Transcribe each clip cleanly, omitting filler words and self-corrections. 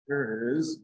There it is.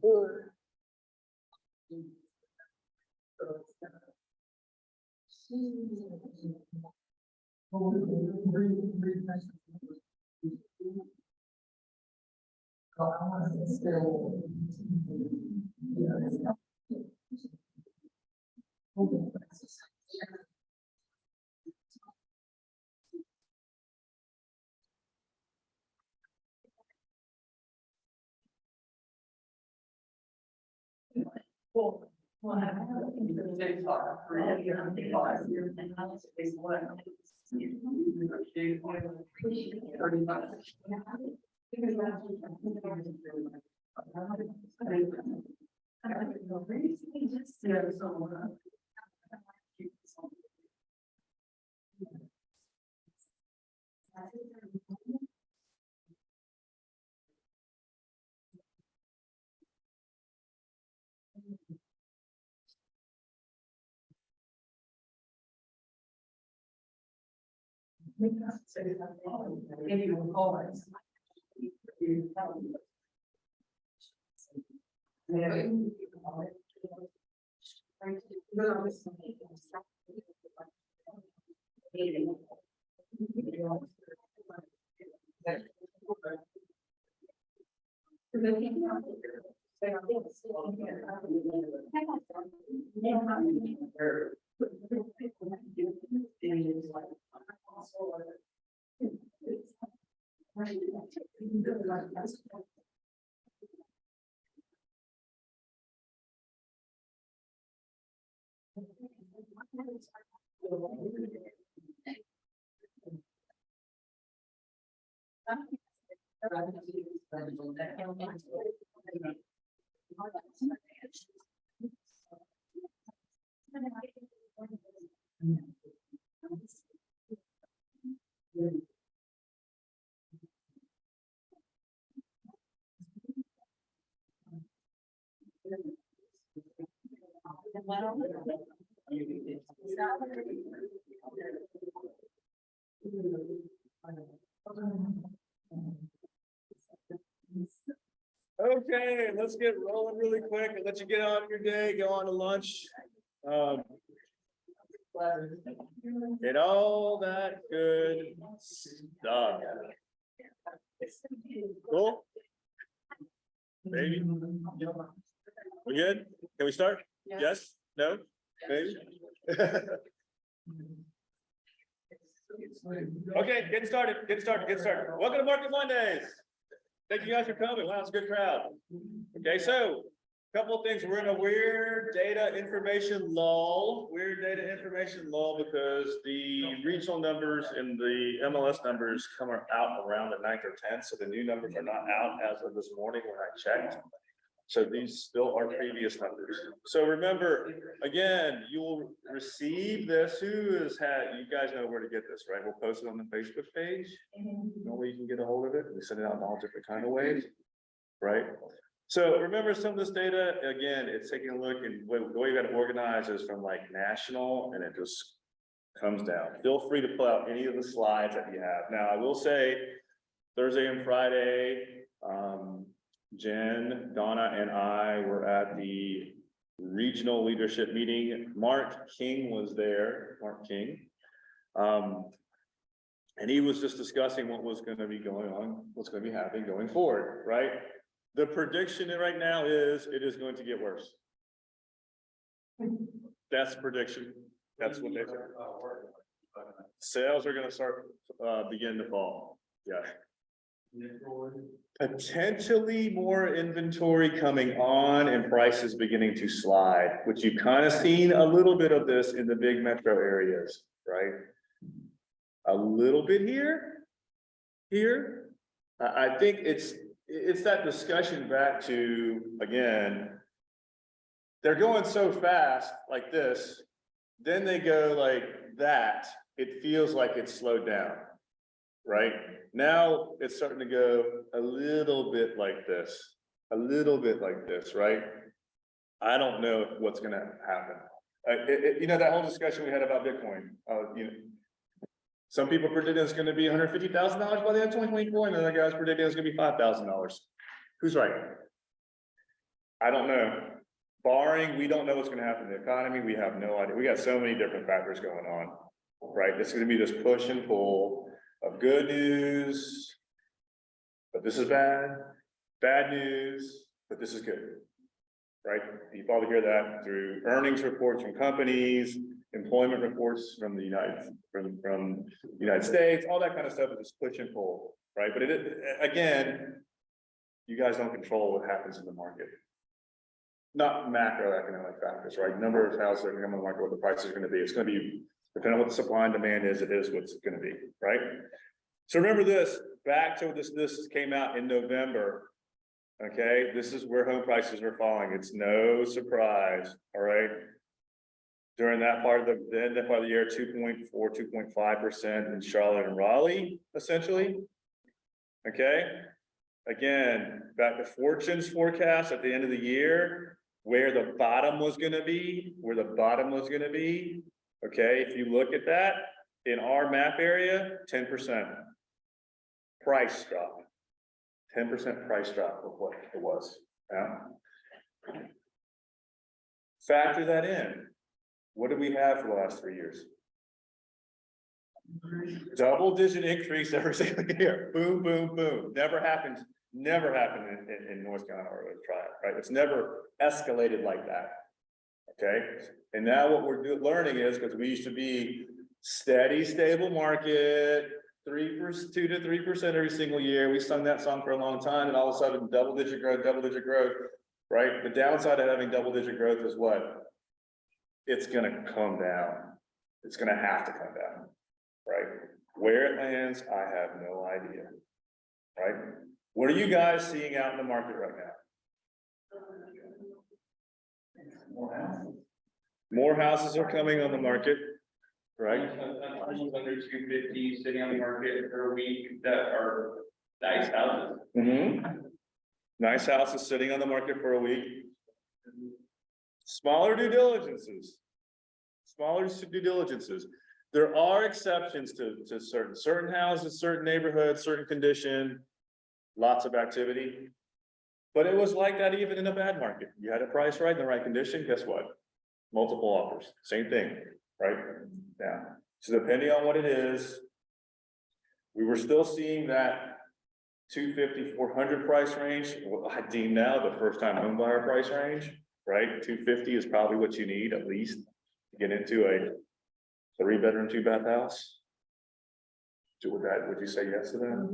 Okay, let's get rolling really quick and let you get on your day, go on to lunch. Get all that good stuff. Cool? Maybe. We good? Can we start? Yes? No? Maybe? Okay, get started. Welcome to Market Mondays. Thank you guys for coming. Wow, it's a good crowd. Okay, so a couple of things. We're in a weird data information lull because the regional numbers and the MLS numbers come out around the 9th or 10th. So the new numbers are not out as of this morning when I checked. So these still are previous numbers. So remember, again, you will receive this. Who has had, you guys know where to get this, right? We'll post it on the Facebook page. No way you can get a hold of it. We send it out in all different kind of ways, right? So remember some of this data, again, it's taking a look, and the way you got to organize is from like national, and it just comes down. Feel free to pull out any of the slides that you have. Now, I will say Thursday and Friday, Jen, Donna, and I were at the regional leadership meeting. Mark King was there, And he was just discussing what was gonna be going on, what's gonna be happening going forward, right? The prediction right now is it is going to get worse. That's the prediction. That's what they said. Sales are gonna start, begin to fall. Yeah. Potentially more inventory coming on and prices beginning to slide, which you've kind of seen a little bit of this in the big metro areas, right? A little bit here. I think it's that discussion back to, again, they're going so fast like this, then they go like that, it feels like it's slowed down, right? Now it's starting to go a little bit like this, right? I don't know what's gonna happen. You know, that whole discussion we had about Bitcoin, you know, some people predict it's gonna be $150,000 by the end of 2024, and other guys predict it's gonna be $5,000. Who's right? I don't know. Barring, we don't know what's gonna happen in the economy, we have no idea. We got so many different factors going on, right? It's gonna be this push and pull of good news, but this is bad, bad news, but this is good, right? You probably hear that through earnings reports from companies, employment reports from the United States, all that kind of stuff is just push and pull, right? But again, you guys don't control what happens in the market. Not macroeconomic factors, right? Number of houses that are coming on the market, what the price is gonna be. It's gonna be, depending on what the supply and demand is, it is what's gonna be, right? So remember this, back to this came out in November. Okay, this is where home prices are falling. It's no surprise, all right? During that part of the end of the year, 2.4, 2.5% in Charlotte and Raleigh, essentially. Okay, again, back to Fortune's forecast at the end of the year, where the bottom was gonna be, okay, if you look at that, in our map area, 10% price drop. 10% price drop of what it was. Yeah. Factor that in. What did we have for the last 3 years? Double-digit increase every single year. Boom, boom, boom. Never happened in North Carolina or Triad, right? It's never escalated like that. Okay, and now what we're learning is, because we used to be steady, stable market, 2 to 3% every single year. We sung that song for a long time, and all of a sudden, double-digit growth, right? The downside of having double-digit growth is what? It's gonna come down. It's gonna have to come down, right? Where it lands, I have no idea, right? What are you guys seeing out in the market right now? More houses are coming on the market, right? Homes under 250 sitting on the market for a week that are nice houses. Nice houses sitting on the market for a week. Smaller due diligences. There are exceptions to certain houses, certain neighborhoods, certain condition, lots of activity. But it was like that even in a bad market. You had a price right in the right condition, guess what? Multiple offers, same thing, right? Yeah. So depending on what it is, we were still seeing that 250, 400 price range. Well, I deem now the first time home buyer price range, right? 250 is probably what you need at least to get into a 3-bedroom, 2-bath house. Would you say yes to that?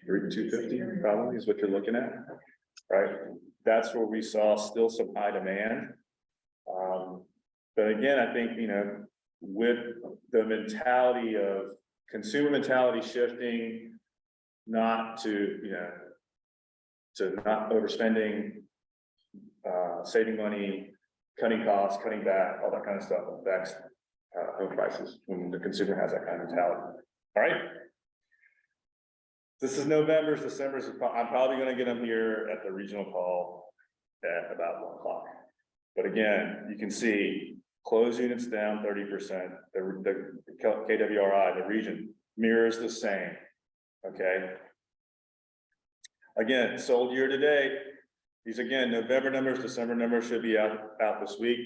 250 probably is what you're looking at, right? That's where we saw still some high demand. But again, I think, you know, with the mentality of consumer mentality shifting, not to, you know, to not overspending, saving money, cutting costs, cutting back, all that kind of stuff affects home prices when the consumer has that kind of mentality. All right. This is November's, December's. I'm probably going to get them here at the regional call at about 1 o'clock. But again, you can see closed units down 30%. The KWRI, the region, mirrors the same. Okay. Again, sold year to date. These again, November numbers, December numbers should be out this week.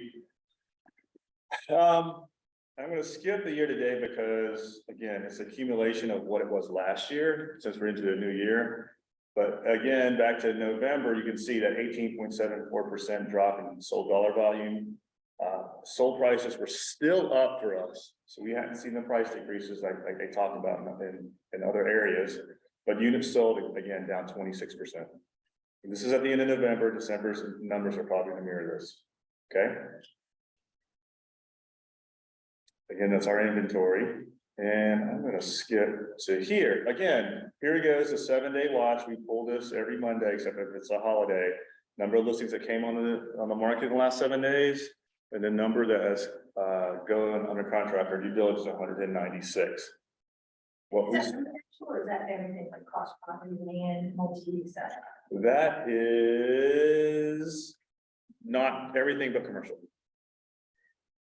I'm gonna skip the year to date because, again, it's accumulation of what it was last year, since we're into the new year. But again, back to November, you can see that 18.74% drop in sold dollar volume. Sold prices were still up for us, so we hadn't seen the price decreases like they talked about in other areas. But units sold, again, down 26%. This is at the end of November. December's numbers are probably gonna mirror this, okay? Again, that's our inventory, and I'm gonna skip to here. Again, here it goes, a 7-day watch. We pull this every Monday, except if it's a holiday. Number of listings that came on the market in the last 7 days, and the number that has gone under contract or due diligence, 196. What we, Is that everything like cost property, land, multi, et cetera? that is not everything but commercial.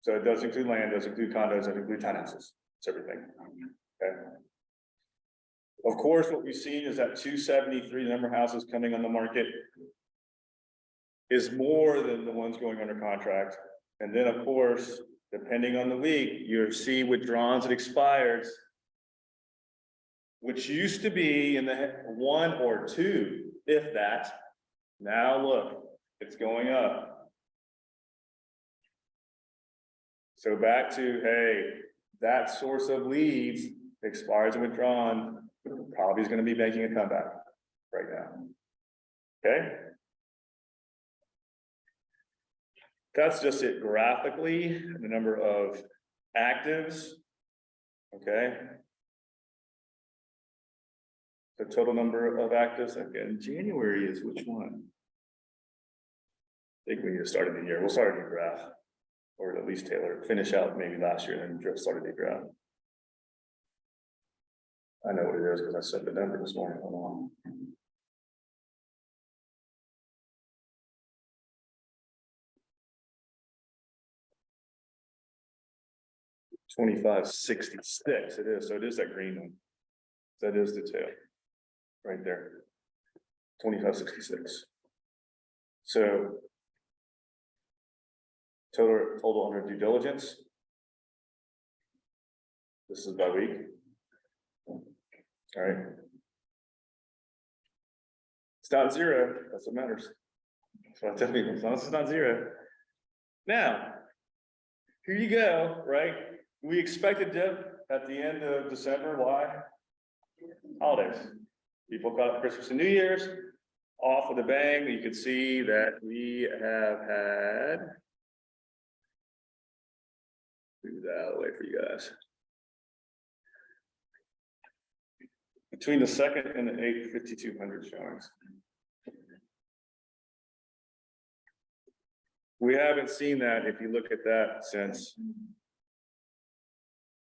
So it does include land, does include condos, does include townhouses, it's everything. Okay. Of course, what we've seen is that 273 number of houses coming on the market is more than the ones going under contract. And then, of course, depending on the week, you see withdrawals and expireds, which used to be in the 1 or 2, if that. Now look, it's going up. So back to, hey, that source of leads expires and withdrawn, probably is gonna be making a comeback right now. Okay? That's just it graphically, the number of actives. Okay? The total number of actives, again, January is which one? I think we need to start in the year. We'll start a new graph. Or at least Taylor, finish out maybe last year and then start a new graph. I know what it is because I set the number this morning. Hold on. 2566, it is, so it is that green one. That is the tail, right there. 2566. So. Total under due diligence. This is by week. All right. It's not zero, that's what matters. So I tell people, as long as it's not zero. Now, here you go, right? We expect a dip at the end of December. Why? Holidays. People got Christmas and New Year's off with a bang. You can see that we have had. Move that out of the way for you guys. Between the 2nd and the 8th, 5,200 showings. We haven't seen that if you look at that since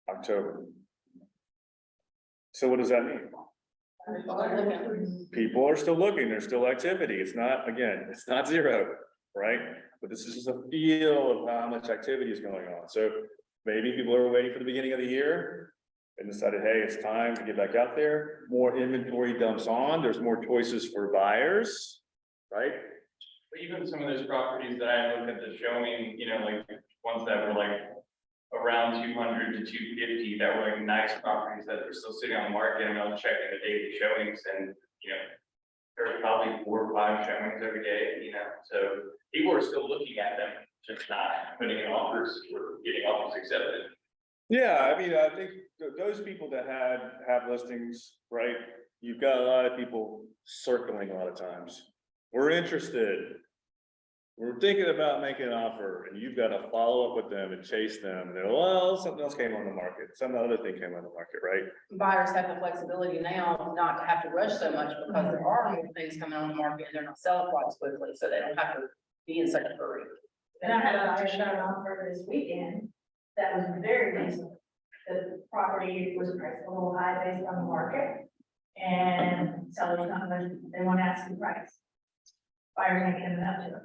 October. So what does that mean? People are still looking, there's still activity. It's not, again, it's not zero, right? But this is just a feel of how much activity is going on. So maybe people are waiting for the beginning of the year and decided, hey, it's time to get back out there. More inventory dumps on, there's more choices for buyers, right? But even some of those properties that I looked at the showing, you know, like ones that were like around 200 to 250, that were like nice properties that were still sitting on the market. And I was checking the daily showings and, you know, there were probably 4 or 5 showings every day, you know, so people are still looking at them, just not putting in offers or getting offers accepted. Yeah, I mean, I think those people that have listings, right? You've got a lot of people circling a lot of times. We're interested. We're thinking about making an offer, and you've got to follow up with them and chase them. And they're, well, something else came on the market. Some other thing came on the market, right? Buyers have the flexibility now not to have to rush so much because there are more things coming on the market and they're not selling quite as quickly, so they don't have to be in such a hurry. And I had a buyer shot on for this weekend that was very reasonable. The property was priced a little high based on the market. And sellers not much, they want to ask the price. Buyers ain't giving up to it.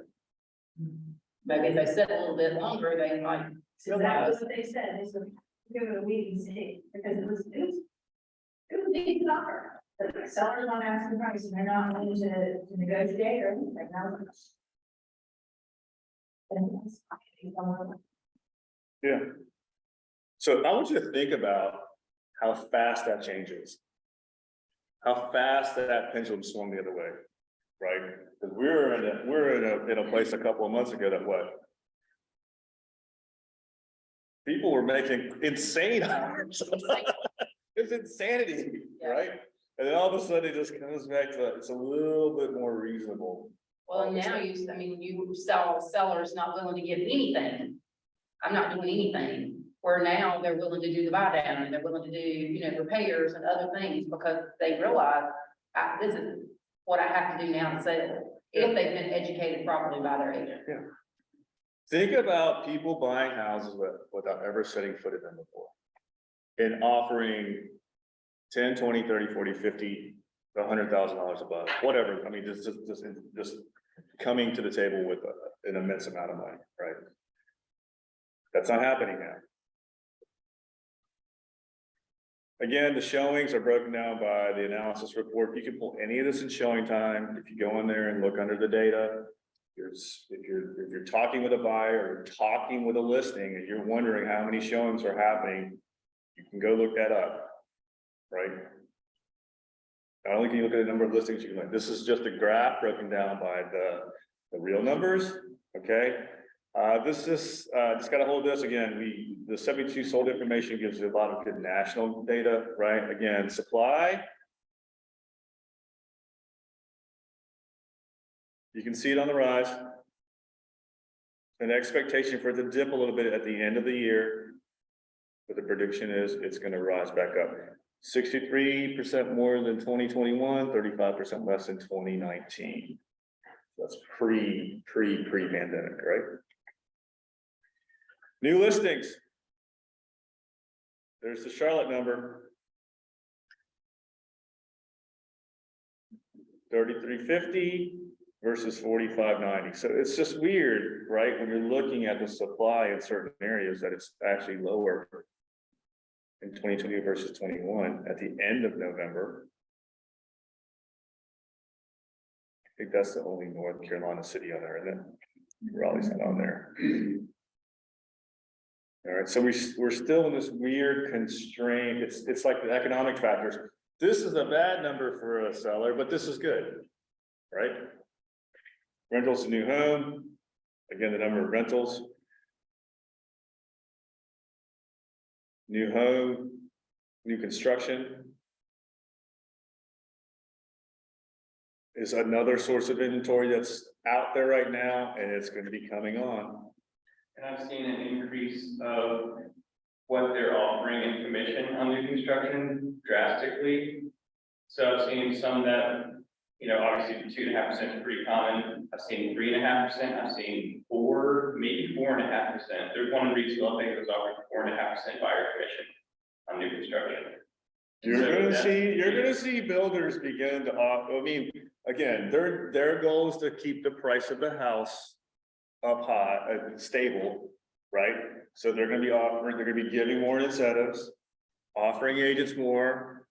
Maybe if they sit a little bit longer, they might. So that was what they said, is to give it a wait and see, because it was a decent offer. The sellers want to ask the price and they're not willing to negotiate or anything, now. Yeah. So I want you to think about how fast that changes. How fast that pendulum swung the other way, right? Because we're in a place a couple of months ago that what? People were making insane hours. It's insanity, Yeah. right? And then all of a sudden it just comes back to, it's a little bit more reasonable. Well, and now you saw sellers not willing to give anything. I'm not doing anything, where now they're willing to do the buy down and they're willing to do, repairs and other things because they realize this is what I have to do now to sell. If they've been educated properly by their agent. Think about people buying houses without ever setting foot in them before. And offering 10, 20, 30, 40, 50, $100,000 above, whatever. I mean, just coming to the table with an immense amount of money, right? That's not happening now. Again, the showings are broken down by the analysis report. You can pull any of this in showing time. If you go in there and look under the data. If you're talking with a buyer or talking with a listing and you're wondering how many showings are happening, you can go look that up, right? Not only can you look at the number of listings, you can look, this is just a graph broken down by the real numbers, okay? This is, just gotta hold this again, the 72 sold information gives you a lot of good national data, right? Again, supply. You can see it on the rise. An expectation for it to dip a little bit at the end of the year. But the prediction is it's gonna rise back up. 63% more than 2021, 35% less than 2019. That's pre-pandemic, right? New listings. There's the Charlotte number. 3,350 versus 4,590. So it's just weird, right? When you're looking at the supply in certain areas that it's actually lower in 2020 versus 21 at the end of November. I think that's the only North Carolina city on there, and then Raleigh's not on there. All right, so we're still in this weird constraint. It's like the economic factors. This is a bad number for a seller, but this is good, right? Rentals to new home. Again, the number of rentals. New home, new construction. Is another source of inventory that's out there right now, and it's going to be coming on. And I've seen an increase of what they're offering in commission on new construction drastically. So I've seen some that, obviously 2.5% is pretty common. I've seen 3.5%. I've seen 4, maybe 4.5%. There's one in retail, I think it was offering 4.5% buyer commission on new construction. You're gonna see builders begin to offer, I mean, again, their goal is to keep the price of the house up high, stable, right? So they're gonna be giving more incentives, offering agents more,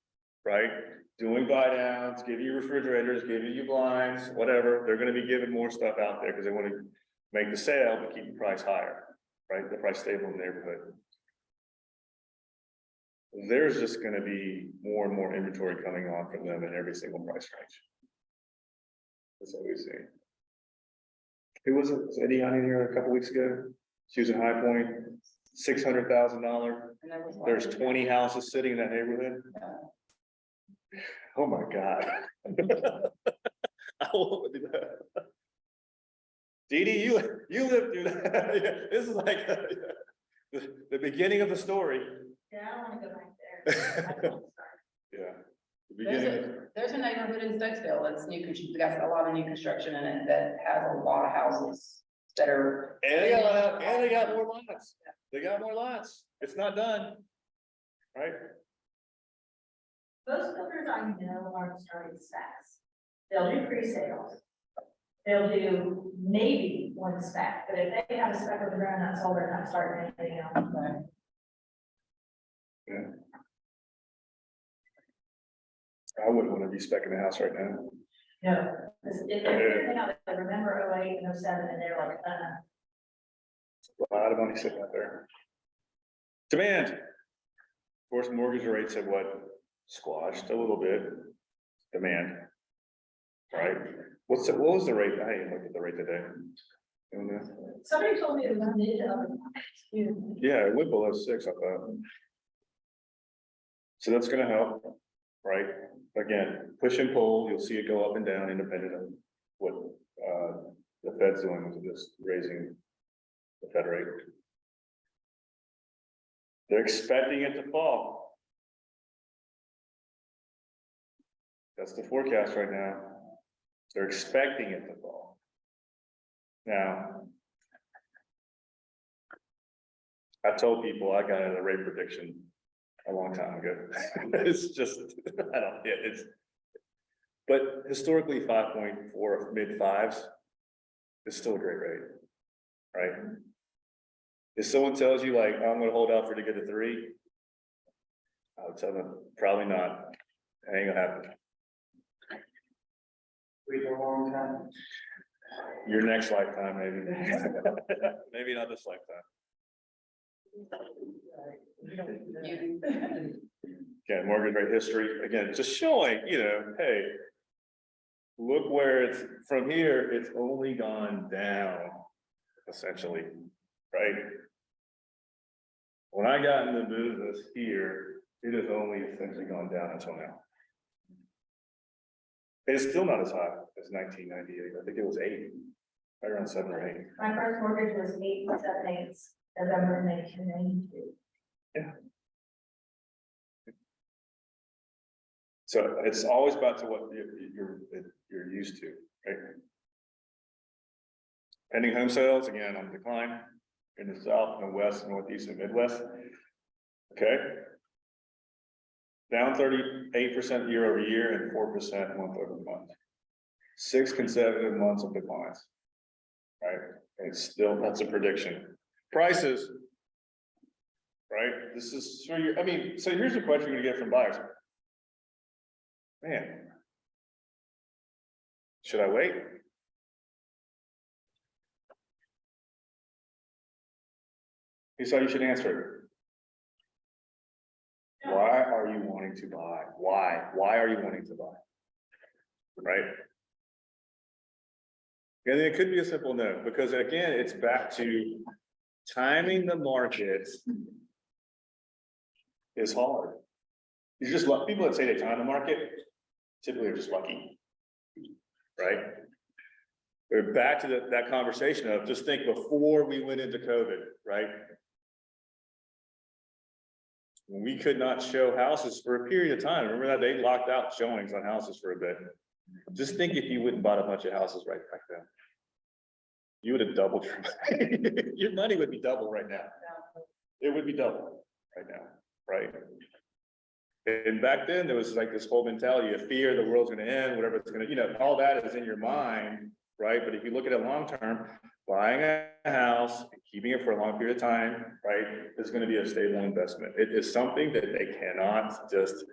right? Doing buy downs, giving you refrigerators, giving you blinds, whatever. They're gonna be giving more stuff out there because they want to make the sale, but keep the price higher, right? The price stable in the neighborhood. There's just gonna be more and more inventory coming on from them in every single price range. That's what we see. Who was it? Was Eddie on in here a couple weeks ago? She was at High Point, $600,000. And that was like- There's 20 houses sitting in that neighborhood. Oh my God. I won't do that. Dee Dee, you lived through that. Yeah, this is like the beginning of the story. Yeah, I don't wanna go back there. I don't wanna start. Yeah. The beginning. There's a neighborhood in Stokesdale that's got a lot of new construction in it that has a lot of houses that are. And they got more lots. They got more lots. It's not done. Right? Most builders I know aren't starting specs. They'll do pre-sales. They'll do maybe one spec, but if they have a spec with the ground not sold, they're not starting anything else. Yeah. I wouldn't want to be specking the house right now. No, because if they're, I remember 08 and 07, and they're like, A lot of money sitting out there. Demand. Of course, mortgage rates have what, squashed a little bit, demand. Right, what was the rate, I didn't look at the rate today. Anyone know? Somebody told me it was mid, Yeah, it went below 6, I thought. So that's gonna help, right? Again, push and pull, you'll see it go up and down independent of what, the Fed's doing with just raising the Fed rate. They're expecting it to fall. That's the forecast right now. They're expecting it to fall. Now, I told people I got a rate prediction a long time ago. It's just, I don't, it's. But historically, 5.4, mid-5s is still a great rate, right? If someone tells you like, I'm gonna hold out for it to get a 3, I would tell them, probably not, it ain't gonna happen. Wait a long time. Your next lifetime, maybe. Maybe not this lifetime. Again, mortgage rate history, again, just showing, hey. Look where it's, from here, it's only gone down, essentially, right? When I got into business here, it has only essentially gone down until now. It's still not as high as 1998, I think it was 8, right around 7 or 8. my first mortgage was 8.78, November 1992. So it's always back to what you're used to, right? Pending home sales, again, on decline in the south and the west, northeast and midwest. Okay. Down 38% year over year and 4% month over month. 6 consecutive months of declines. Right, and it's still, that's a prediction. Prices. Right, this is so you, so here's the question you're gonna get from buyers. Man. Should I wait? Here's how you should answer it. Why are you wanting to buy? Why? Why are you wanting to buy? Right? And it could be a simple no, because again, it's back to timing the market is hard. You just let people that say they time the market, typically are just lucky. Right? We're back to that conversation of just think before we went into COVID, right? When we could not show houses for a period of time. Remember that they locked out showings on houses for a bit. Just think if you wouldn't bought a bunch of houses right back then. You would have doubled your money would be double right now. It would be double right now, right? And back then, there was like this whole mentality of fear, the world's gonna end, whatever it's gonna, all that is in your mind, right? But if you look at it long-term, buying a house, keeping it for a long period of time, right, is gonna be a stable investment. It is something that they cannot just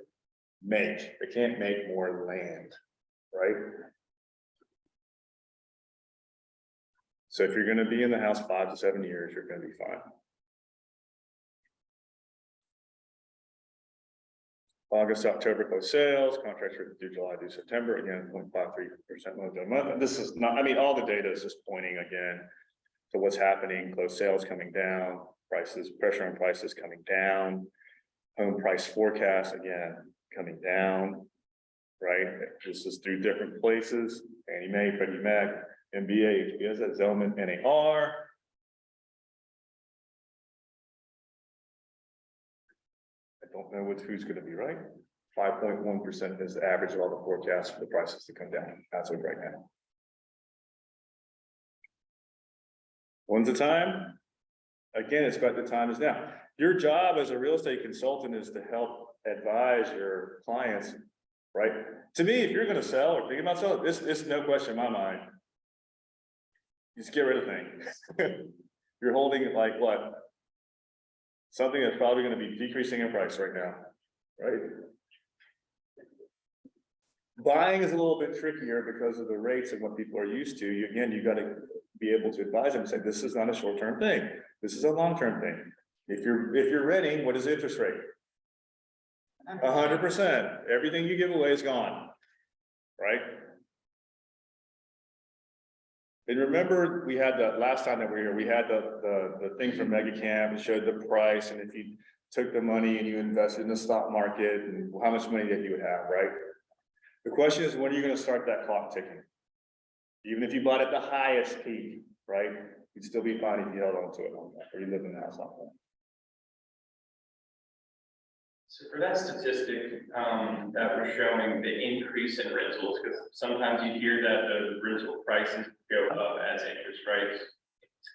make. They can't make more land, right? So if you're gonna be in the house 5 to 7 years, you're gonna be fine. August, October close sales, contracts written through July through September, again, 0.53% month to month. And this is not, all the data is just pointing again to what's happening, close sales coming down, prices, pressure on prices coming down, home price forecast, again, coming down, right? This is through different places, Fannie Mae, Freddie Mac, MBA, HBS, Zelman, NAR. I don't know who's gonna be right. 5.1% is the average of all the forecasts for the prices to come down. That's what right now. When's the time? Again, it's about the time is now. Your job as a real estate consultant is to help advise your clients, right? To me, if you're gonna sell or think about selling, this no question in my mind. Just get rid of things. You're holding it like what? Something that's probably gonna be decreasing in price right now, right? Buying is a little bit trickier because of the rates and what people are used to. You gotta be able to advise them and say, this is not a short-term thing. This is a long-term thing. If you're renting, what is the interest rate? 100%. Everything you give away is gone, right? And remember, we had the last time that we were here, we had the thing from MegaCamp and showed the price, and if you took the money and you invested in the stock market and how much money that you would have, right? The question is, when are you gonna start that clock ticking? Even if you bought at the highest peak, right? You'd still be fine if you held on to it long enough, or you lived in the house long enough. So for that statistic, that we're showing the increase in rentals, because sometimes you hear that the rental prices go up as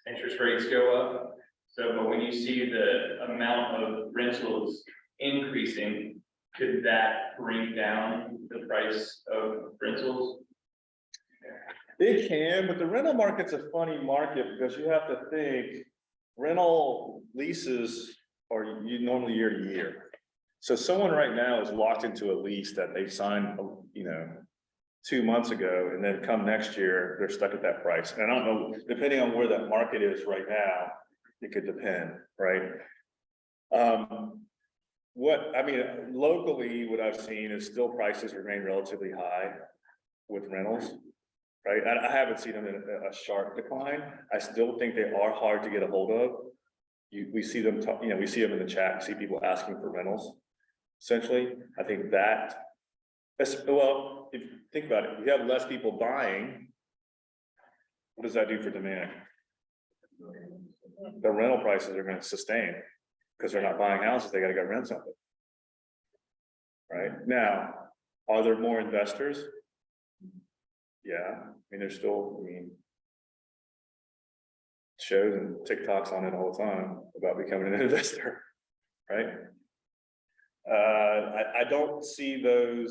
interest rates go up. So, but when you see the amount of rentals increasing, could that bring down the price of rentals? It can, but the rental market's a funny market because you have to think rental leases are normally year to year. So someone right now is locked into a lease that they signed, 2 months ago, and then come next year, they're stuck at that price. And I don't know, depending on where that market is right now, it could depend, right? Locally, what I've seen is still prices remain relatively high with rentals, right? I haven't seen them in a sharp decline. I still think they are hard to get a hold of. We see them, we see them in the chat, we see people asking for rentals. Essentially, I think that, well, if you think about it, if you have less people buying, what does that do for demand? The rental prices are gonna sustain, because they're not buying houses, they gotta go rent something. Right, now, are there more investors? Yeah, there's still, shows and TikToks on it all the time about becoming an investor, right? I don't see the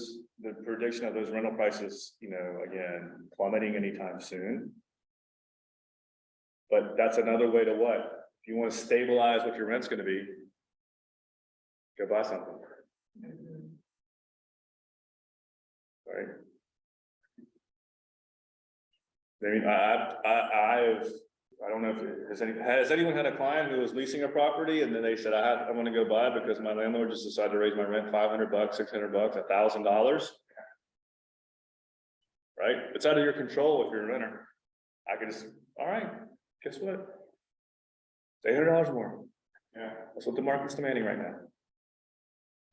prediction of those rental prices, again, plummeting anytime soon. But that's another way to what? If you want to stabilize what your rent's gonna be, go buy something. Right? I don't know if has anyone had a client who was leasing a property and then they said, I want to go buy because my landlord just decided to raise my rent $500, $600, $1,000. Right? It's out of your control if you're a renter. I could just, all right, guess what? It's $800 more. Yeah. That's what the market's demanding right now.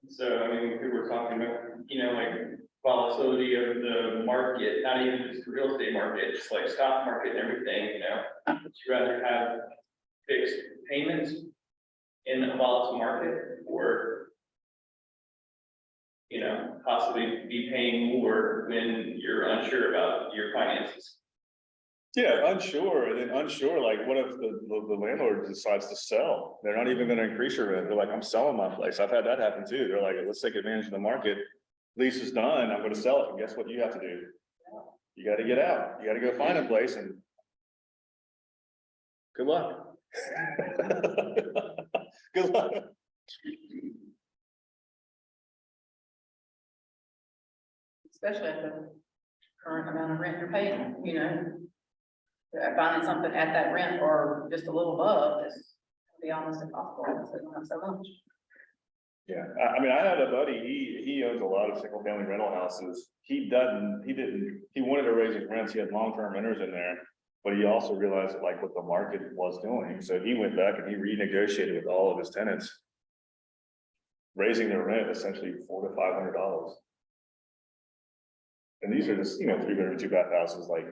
So, we were talking about, volatility of the market, not even just the real estate market, just like stock market and everything, would you rather have fixed payments in a volatile market or, possibly be paying more when you're unsure about your finances? Yeah, unsure, and then unsure, like, what if the landlord decides to sell? They're not even gonna increase your rent. They're like, I'm selling my place. I've had that happen too. They're like, let's take advantage of the market. Lease is done, I'm gonna sell it, and guess what you have to do? You gotta get out, you gotta go find a place, and good luck. Good luck. Especially at the current amount of rent you're paying, finding something at that rent or just a little above is gonna be almost impossible, because they don't have so much. Yeah, I had a buddy, he owns a lot of single family rental houses. He wanted to raise his rents, he had long-term renters in there, but he also realized like what the market was doing. So he went back and he renegotiated with all of his tenants, raising their rent essentially $400 to $500. And these are just, 3-bedroom, 2-bath houses, like,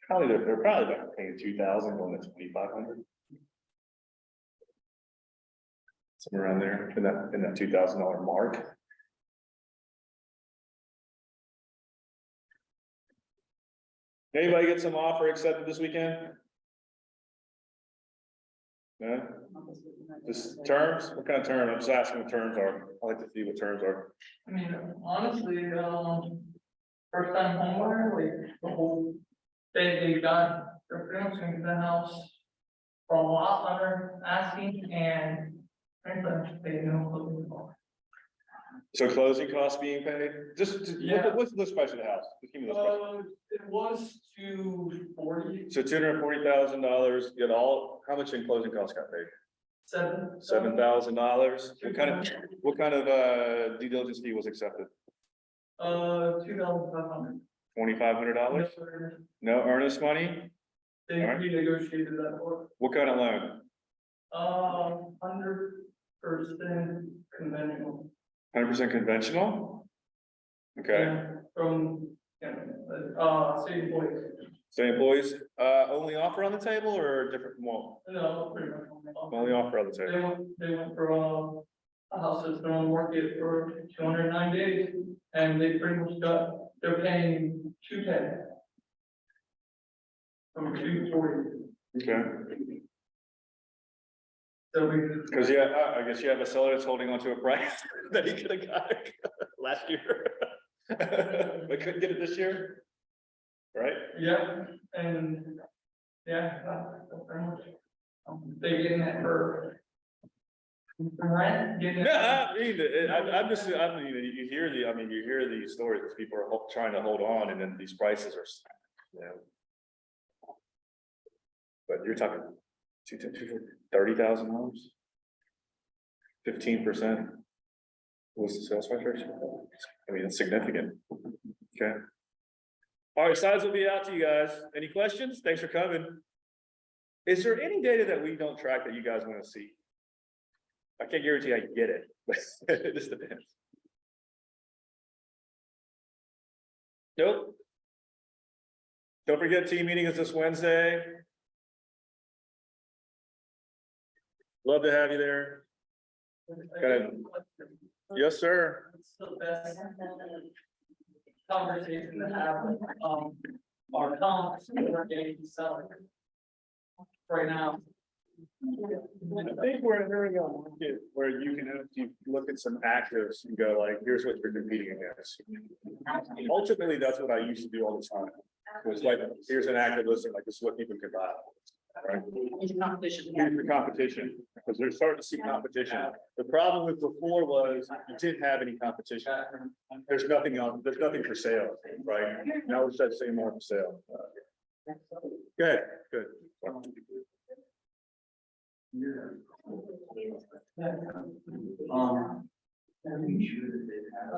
they're probably about paying $2,000 going to $2,500. Somewhere around there in that $2,000 mark. Anybody get some offer accepted this weekend? No? Just terms? What kind of term? I'm just asking what terms are. I like to see what terms are. Honestly, first time homeowner, like the whole thing they got, they're pretty much gonna get the house for a lot under asking, and frankly, they know closing costs. So closing costs being paid? Yeah. What's the list price of the house? Just give me the list price. It was $240. So $240,000, get all, how much in closing costs got paid? $7,000. What kind of due diligence fee was accepted? $2,500. $2,500? No earnest money? They Alright. renegotiated that for, What kind of loan? 100% conventional. 100% conventional? Okay, Yeah, from, city employees. so employees, only offer on the table or different, well, No, pretty much. only offer on the table? They went for, a house that's been on the market for 209 days, and they pretty much they're paying 210. From 240, Okay, so we, because I guess you have a seller that's holding on to a price that he could have got it last year. But couldn't get it this year? Right? yeah, and, yeah, pretty much. They getting that for rent, getting it. No, I mean, you hear you hear these stories, people are trying to hold on and then these prices are, you know. But you're talking $30,000? 15% was the sales price ratio? I mean, it's significant. Okay. All right, size will be out to you guys. Any questions? Thanks for coming. Is there any data that we don't track that you guys want to see? I can't guarantee I get it, but it just depends. Nope. Don't forget, team meeting is this Wednesday. Love to have you there. Good. Yes, sir. It's the best conversation to have, our comps, we're getting selling. Right now. I think we're in a very young market where you can actually look at some actives and go like, here's what you're competing against. Ultimately, that's what I used to do all the time. Was like, here's an active listing, like this is what people could buy. Right? It's competition. Here's the competition, because they're starting to see competition. The problem with before was you didn't have any competition. There's nothing for sale, right? Now we're starting to see more for sale. Good, good. I'm sure that they have.